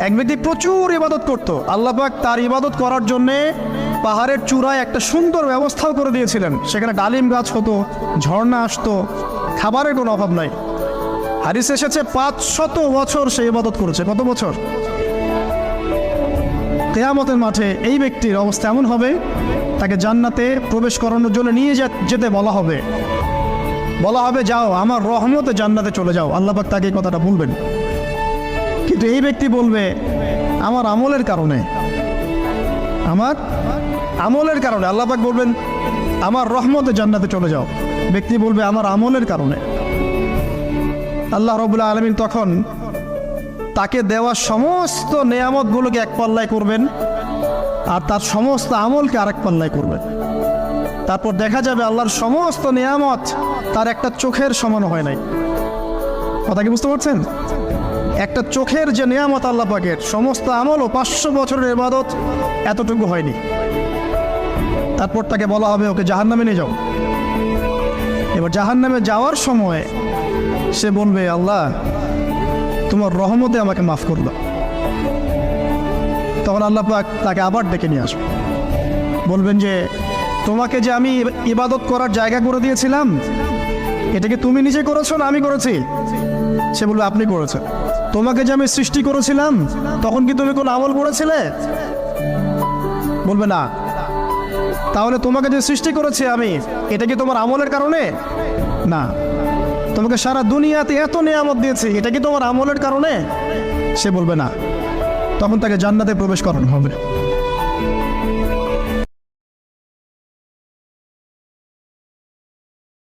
এক ব্যক্তি প্রচুর ইবাদত করত, আল্লাহ পাক তার ইবাদত করার জন্যে পাহাড়ের চূড়ায় একটা সুন্দর ব্যবস্থাও করে দিয়েছিলেন। সেখানে ডালিম গাছ হতো, ঝর্ণা আসতো, খাবারের কোনো অভাব নাই। হাদিস এসেছে 500 বছর সে ইবাদত করেছে। কত বছর? কিয়ামতের মাঠে এই ব্যক্তির অবস্থা এমন হবে, তাকে জান্নাতে প্রবেশ করানোর জন্য নিয়ে যেতে বলা হবে, যাও আমার রহমতে জান্নাতে চলে যাও। আল্লাহ পাক তাকে এই কথাটা বলবেন। কিন্তু এই ব্যক্তি বলবে আমার আমলের কারণে, আল্লাহ পাক বলবেন আমার রহমতে জান্নাতে চলে যাও। ব্যক্তি বলবে আমার আমলের কারণে। আল্লাহ রাব্বুল আলামিন তখন তাকে দেওয়া সমস্ত নেয়ামতগুলোকে এক পাল্লায় করবেন, আর তার সমস্ত আমলকে আরেক পাল্লায় করবেন। তারপর দেখা যাবে আল্লাহর সমস্ত নেয়ামত তার একটা চোখের সমান হয় নাই। কথা কি বুঝতে পারছেন? একটা চোখের যে নেয়ামত আল্লাহ পাকের, সমস্ত আমল ও 500 বছরের ইবাদত এতটুকু হয়নি। তারপর তাকে বলা হবে ওকে জাহান্নামে নিয়ে যাও। এবার জাহান্নামে যাওয়ার সময় সে বলবে আল্লাহ তোমার রহমতে আমাকে মাফ করে দাও। তখন আল্লাহ পাক তাকে আবার ডেকে নিয়ে আসবে, বলবেন যে তোমাকে যে আমি ইবাদত করার জায়গা করে দিয়েছিলাম, এটাকে তুমি নিজে করেছো না আমি করেছি? সে বলবে আপনি করেছেন। তোমাকে যে আমি সৃষ্টি করেছিলাম তখন কি তুমি কোনো আমল করেছিলে? বলবে না। তাহলে তোমাকে যে সৃষ্টি করেছি আমি, এটা কি তোমার আমলের কারণে? না। তোমাকে সারা দুনিয়াতে এত নিয়ামত দিয়েছি, এটা কি তোমার আমলের কারণে? সে বলবে না। তখন তাকে জান্নাতে প্রবেশ করানো হবে।